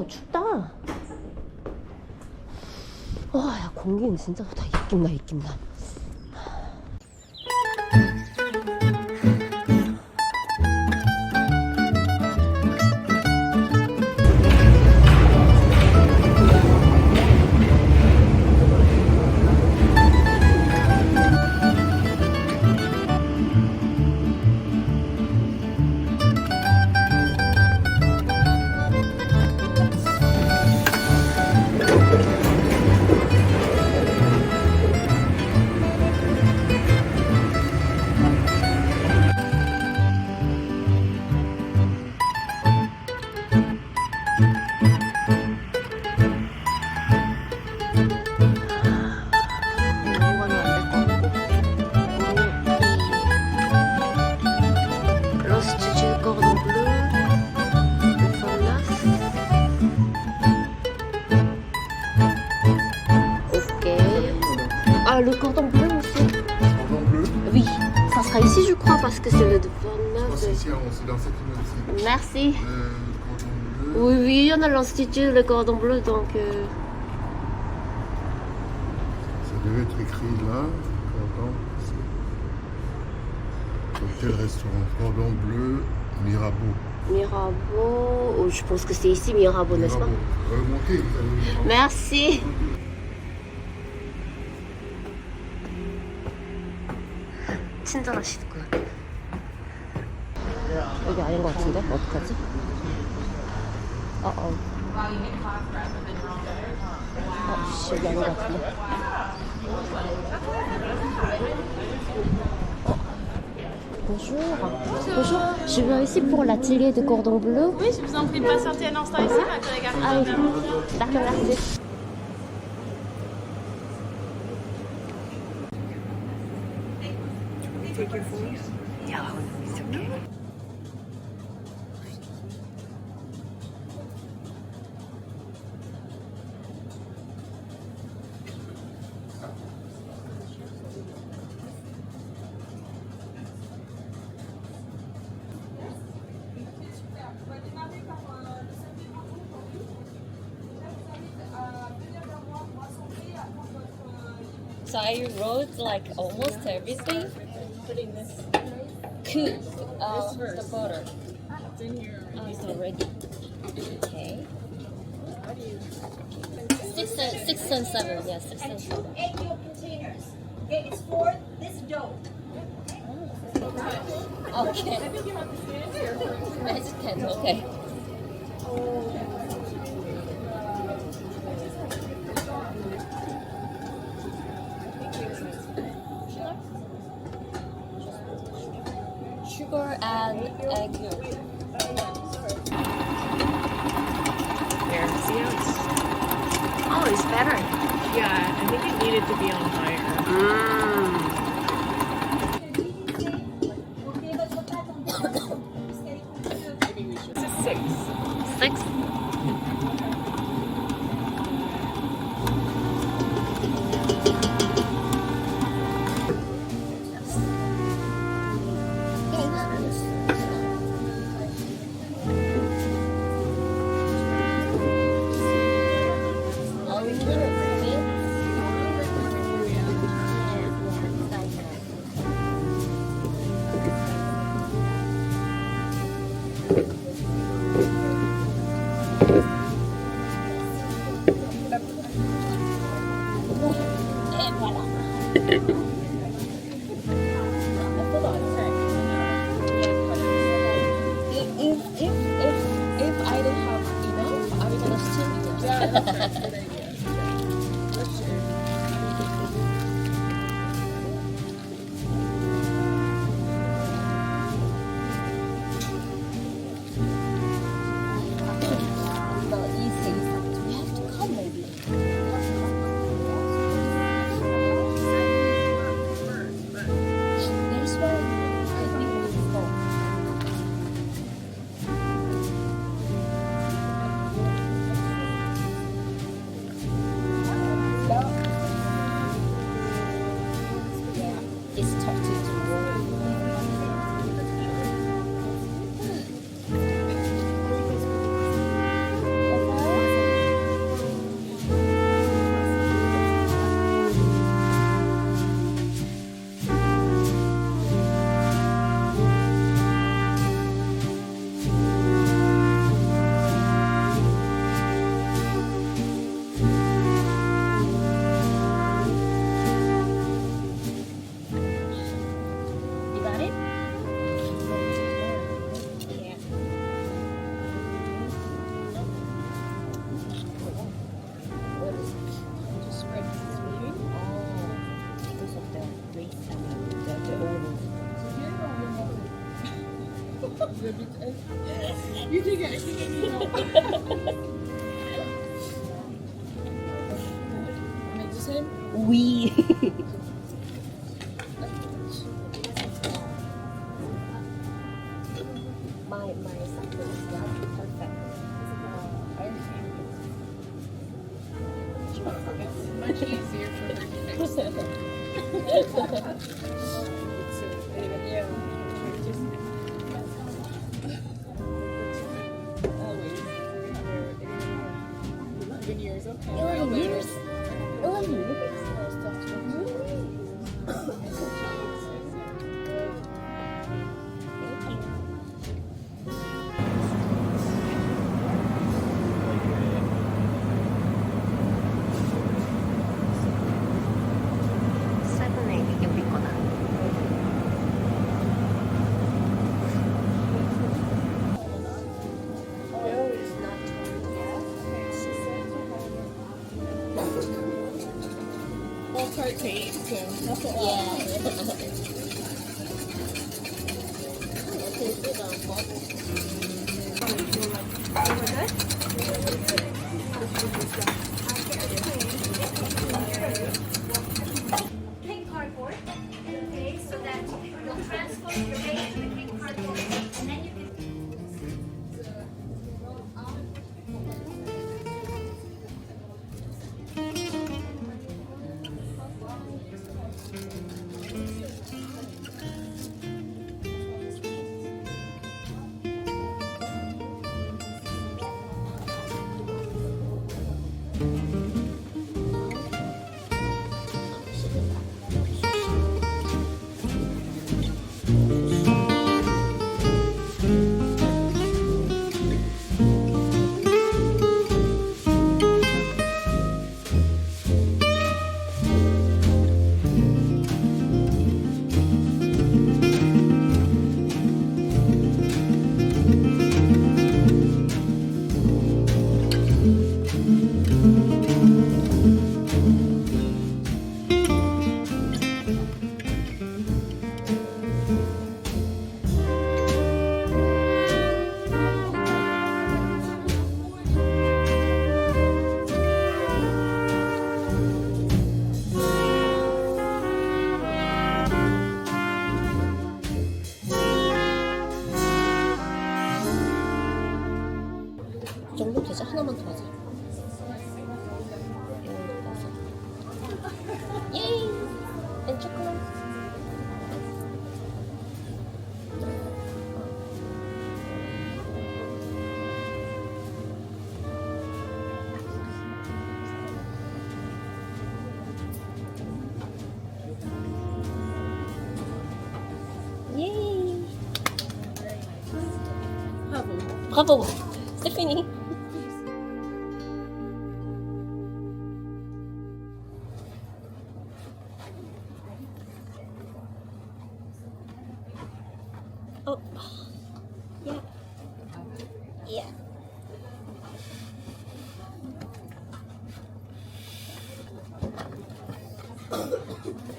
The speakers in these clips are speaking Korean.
춥다. 야, 공기는 진짜 좋다. 입김나, 입김나. Le cordon bleu aussi. Cordon bleu. Oui, ça sera ici je crois parce que c'est le 29. C'est ici, c'est dans cette immeuble-ci. Merci. Cordon bleu. Oui, oui, il y en a l'Institut, le cordon bleu, donc... Ça devait être écrit là, cordon. Hôtel restaurant, cordon bleu, Mirabeau. Mirabeau, oh, je pense que c'est ici Mirabeau, n'est-ce pas? Remontez, vous allez... Merci. 친절하시구나. 여기 아닌 것 같은데? 어떡하지? 여기 아닌 것 같은데? Bonjour. Bonjour. Je viens ici pour l'atelier de cordon bleu. Oui, je vous en prie de patienter un instant ici, ma collègue Ah oui. D'accord, merci. Take your phone. Yeah, it's okay. So I wrote like almost everything. Putting this The butter. it's in your. It's already. Okay. 6 and 7. Yes, 6 and And 7. 2 8-yolk containers. Okay, it's for this dough. Okay. Magic pen. Okay. Sugar and egg yolk. There, see how it's. Oh, it's better. Yeah, I think it needed to be on higher. This is 6. 6. If I don't have enough, I'm gonna steal it. Yeah, that's right. Good idea. That's true. We have to come maybe. There's where I think we will go. You think I think make the same? Oui. my something is not perfect. It's much easier for her to fix. Always. 11 years, okay. 11 years? 11 years? Well, part to eat, so that's a lot. Pink cardboard. Okay, so that you'll transfer your base to the pink cardboard, and then you can. 이 정도 되지? 하나만 더 하자. 예이! 앤 초콜릿. 예이! 브라보! 스테피니! Oh, yeah, yeah. Thank you.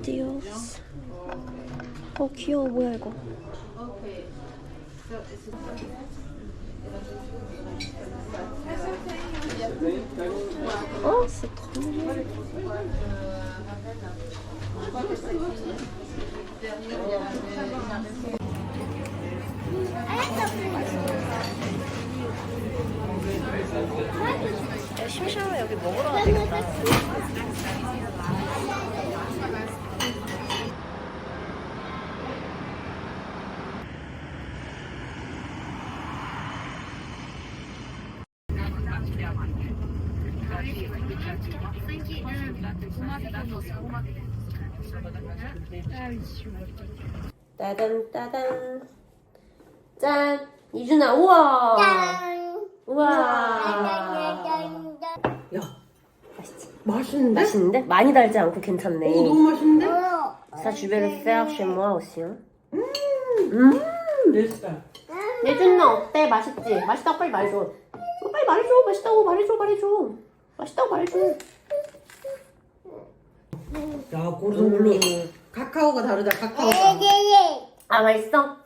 디오스. 귀여워. 뭐야 이거. c'est trop mignon. 심심하면 여기 먹으러 가야 되겠다. 따단 따단. 짠. 이준아 우와. 우와. 야, 맛있지? 맛있는데? 맛있는데? 많이 달지 않고 괜찮네. 오, 너무 맛있는데? Ça, je vais le faire chez moi aussi. hein. 내 스타일. 예준아 어때? 맛있지? 맛있다고 빨리 말해줘. 빨리 말해줘. 맛있다고 말해줘. 맛있다고 말해줘. 야, 고르곤 카카오가 다르다, 카카오가. 아 맛있어?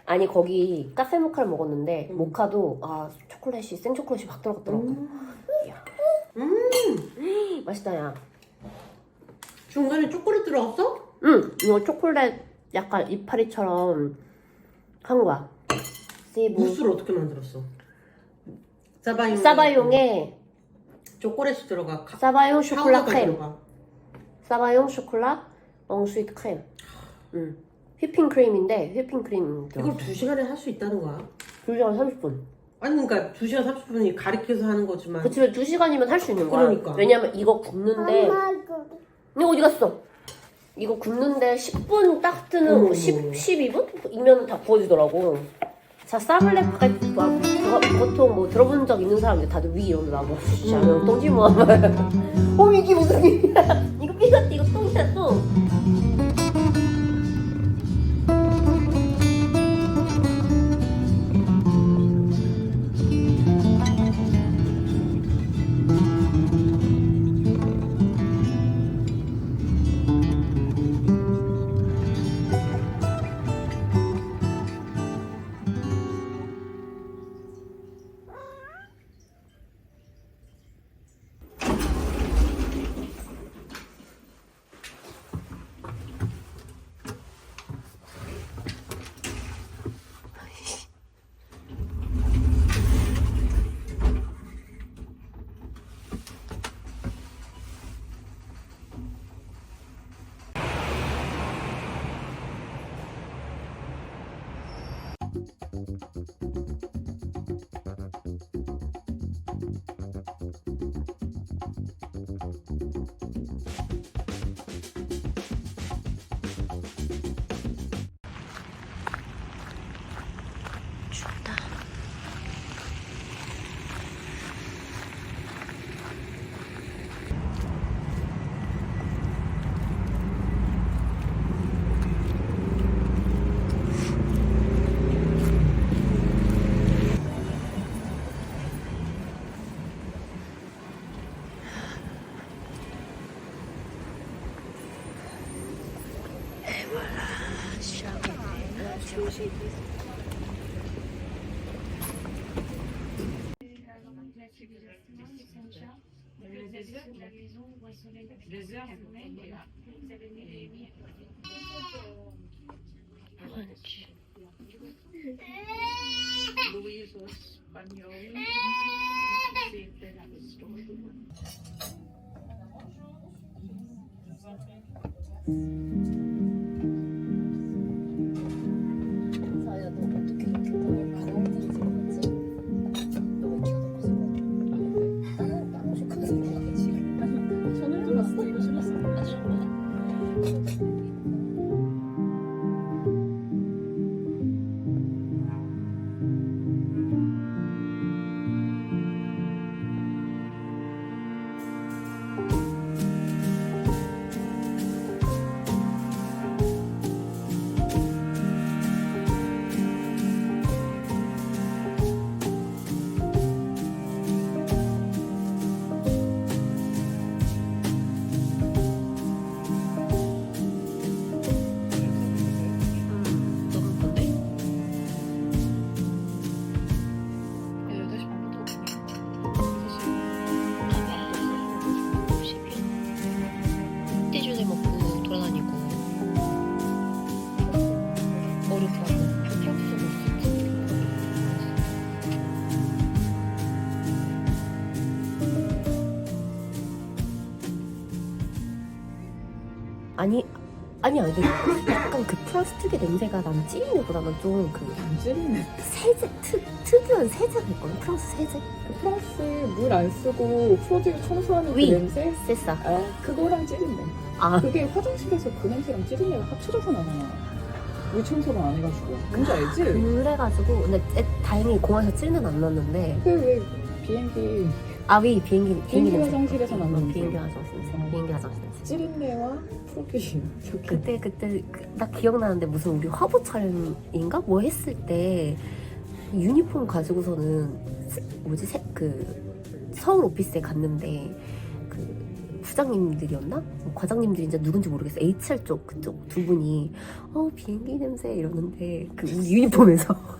아니 거기 카페 모카를 먹었는데 모카도 초콜릿이 생초콜릿이 막 들어갔더라고. 이야. 맛있다 야. 중간에 초콜릿 들어갔어? 응 이거 초콜릿 약간 이파리처럼 한 거야. 세부. 무스를 어떻게 만들었어? 사바용에 초콜릿이 들어가. 사바용 쇼콜라 파우더가 크림. 들어가. 사바용 쇼콜라 엉스위트 크림. 휘핑 크림인데 휘핑 크림 이걸 2시간에 할 수 있다는 거야? 2시간 30분. 아니 그러니까 2시간 30분이 가리켜서 하는 거지만. 그치 2시간이면 할 수 있는 거야. 그러니까. 왜냐면 이거 굽는데 이거 어디 갔어? 이거 굽는데 10분 딱 뜨는 어머, 12분이면 다 구워지더라고. 자, 사블레 바게트 보통 뭐 들어본 적 있는 사람들 다들 위 이러는데 뭐 진짜 똥지 뭐. 이게 무슨 일이야? 이거 삐졌다 이거 똥이야 똥. 춥다. 사야 너 어떻게 이렇게 가라앉는지 모르지? 너왜 키가 놓고 생각해? 나는 나고 싶어서 지금. 저는 들었어. 이거 싫었어. 떼주제 먹고 돌아다니고 어렵게 하고 평소 아니 아니야, 약간 그 프랑스 특유의 냄새가 나는 찌린내보다는 좀 그 찌르네. 세제, 특유한 세제가 있거든, 프랑스 세제. 프랑스 물 안 쓰고 프로듀 청소하는 그 위. 냄새? 세싸. 아, 그거랑 찌른내. 아, 그게 화장실에서 그 냄새랑 찌른내가 합쳐져서 나잖아. 물 청소를 안 해가지고. 뭔지 알지? 그래가지고, 근데 다행히 공항에서 찌는 안 났는데, 그 왜 비행기 아, 왜 비행기 냄새. 화장실에서 나는 비행기 화장실 냄새. 비행기 화장실 냄새. 찌른내와 프로듀 이렇게. 그때 나 기억나는데 무슨 우리 화보 촬영인가 뭐 했을 때 유니폼 가지고서는 그 서울 오피스에 갔는데 그 부장님들이었나 과장님들인지 누군지 모르겠어. HR 쪽 그쪽 두 분이 비행기 냄새 이러는데 그 우리 유니폼에서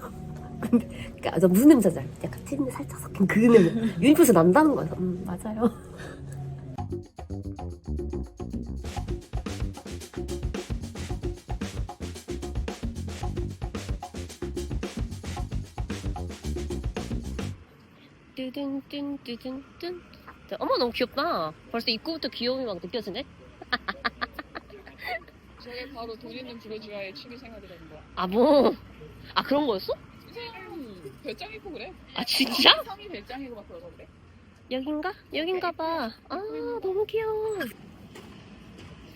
근데 그러니까 무슨 냄새지? 약간 찌는데 살짝 섞인 그 냄새 유니폼에서 난다는 거야. 맞아요. 뚜둔뚜둔뚜둔. 어머 너무 귀엽다. 벌써 입구부터 귀여움이 막 느껴지네. 저게 바로 돈 있는 부르주아의 취미 생활이라는 거야. 아 뭐? 아 그런 거였어? 그냥 별장이고 그래. 아 진짜? 성이 별장이고 막 그러서 그래. 여긴가? 여긴가 봐. 아 너무 귀여워.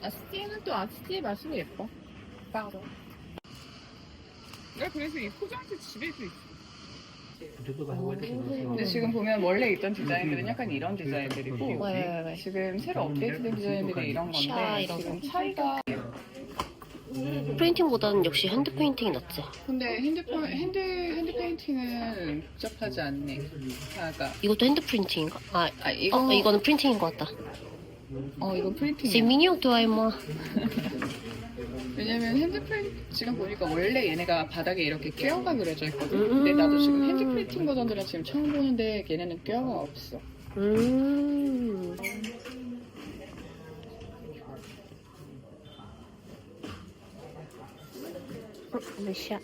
아스티에는 또 아스티의 맛으로 예뻐. 맞아. 내가 그래서 이 포장지 집에도 있어. 근데 지금 보면 원래 있던 디자인들은 약간 이런 디자인들이고 왜. 지금 새로 업데이트된 디자인들이 이런 샤, 건데 이런 지금 거. 차이가 프린팅보다는 역시 핸드 페인팅이 낫지. 근데 핸드 페인팅은 복잡하지 않네. 그러니까 이것도 핸드 프린팅인가? 이거 이거는 프린팅인 것 같다. 이건 제 프린팅이야. 미니어 도아이모. 왜냐면 핸드 프린팅 지금 보니까 원래 얘네가 바닥에 이렇게 퀘어가 그려져 있거든. 근데 나도 지금 핸드 프린팅 버전들은 지금 처음 보는데 얘네는 퀘어가 없어. 몇 시야?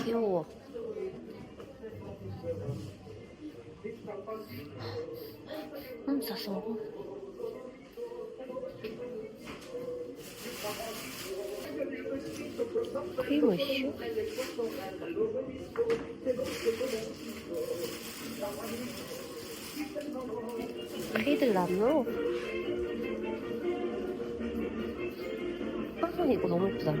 귀여워. 싸서. 크리머쉬? 크리들라노? 이거 너무 예쁘다.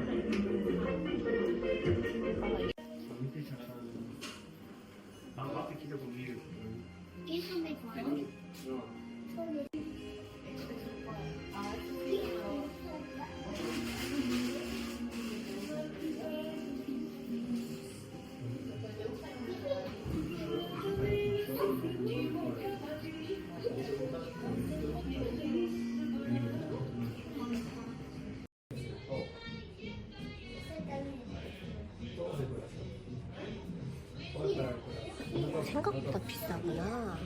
생각보다 비싸구나.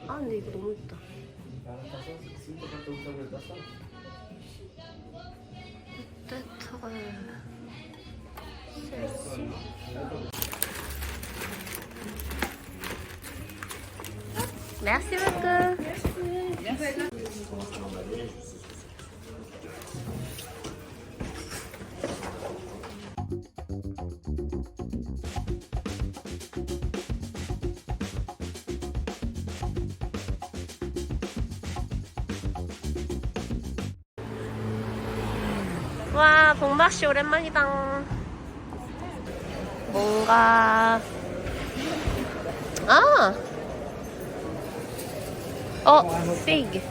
근데 이거 너무 예쁘다. 떼털 셀시. Merci beaucoup. 와, 봉박씨 오랜만이다. 뭔가 피그.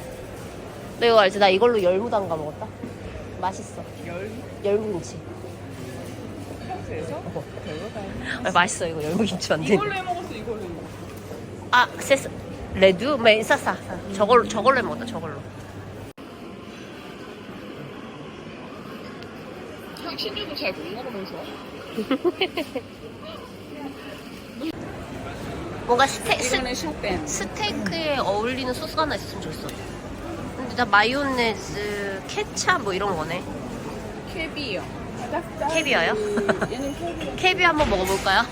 너 이거 알지? 나 이걸로 열무 담가 먹었다. 맛있어. 열무김치. 평소에서 별거다. 맛있어. 이거 열무김치 완전. 이걸로 해 먹었어. 이걸로. 세스 레드 싸. 저걸로 해 먹었다. 저걸로. 신주도 잘 못 먹으면서. 뭔가 이거는 샤펜. 스테이크에 어울리는 소스가 하나 있었으면 좋겠어. 근데 나 마요네즈, 케찹 뭐 이런 거네. 캐비어. 캐비어요? 얘는 캐비어. 캐비어 한번 먹어볼까요?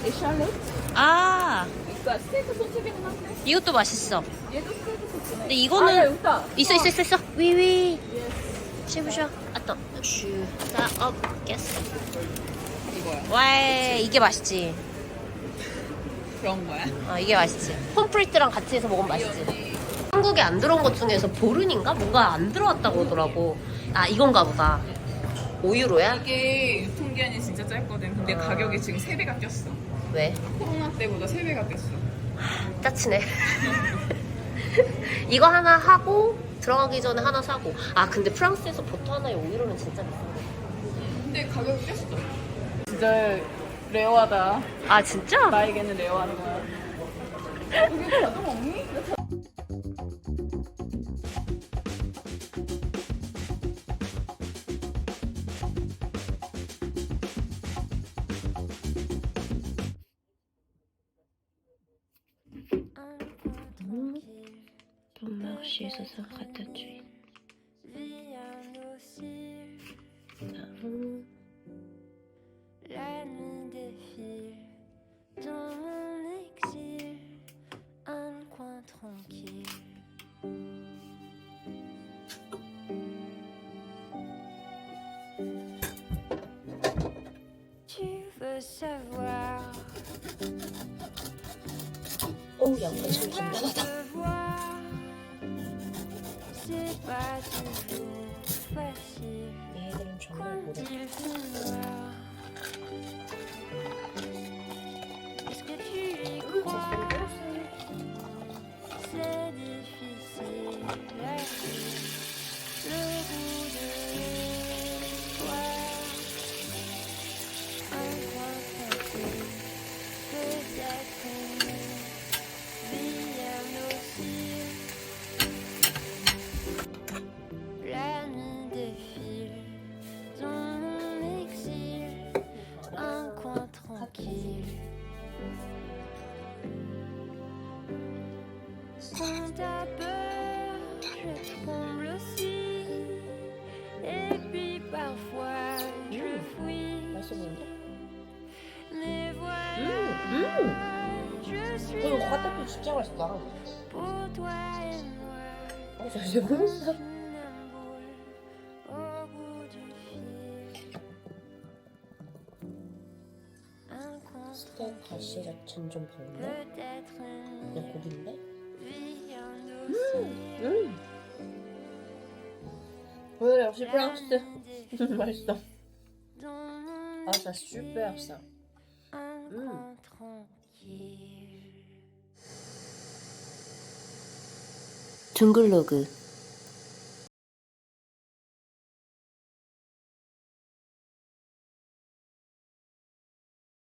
에샬롯? 아, 그러니까 스테이크 소스기는 한데. 이것도 맛있어. 얘도 스테이크 소스네. 근데 이거는 아, 야, 여기 있다. 있어. 위위. 是不是？啊，等，去，guess. 이거야. 와, 이게 맛있지. 그런 거야? 이게 맛있지. pom프리트랑 같이 해서 먹으면 맛있지. 한국에 안 들어온 것 중에서 보른인가? 뭔가 안 들어왔다고 하더라고. 아, 이건가 보다. 5유로야? 이게 유통기한이 진짜 짧거든. 근데 가격이 지금 3배가 뛰었어. 왜? 코로나 때보다 3배가 뛰었어. 짜치네. 이거 하나 하고 들어가기 전에 하나 사고. 아, 근데 프랑스에서 버터 하나에 5유로는 진짜 비싼데. 근데 가격이 뛰었어. 진짜 레어하다. 아, 진짜? 나에게는 레어한 거야. 여기 자동 없니? 봄마을시에서 갖다주인. La nuit défile dans mon exil, un coin tranquille. Tu veux savoir, 어우, 양파 좀 tu 단단하다. veux voir, c'est pas toujours facile. 얘들은 정말 Quand 모르겠다. il fait noir, est-ce que tu y crois? C'est difficile à dire, le goût de l'espoir. Un point tranquille, peut-être une vie aussi. La nuit défile dans mon exil, un coin tranquille. Quand t'as peur, je tremble aussi. Et puis parfois, je fuis. 맛있어 보이는데? Mais voilà, je suis 이거 화딱지 진짜 맛있다. pour toi et moi. 잘 먹는다. Une boule au bout du fil. Un coin 스테이크 가시 자체는 좀 별로. peut-être une 그냥 고기인데? vie aussi. 왜 역시 프랑스. 맛있어. Dans mon 아, ça super ça. un coin tranquille. 둥글로그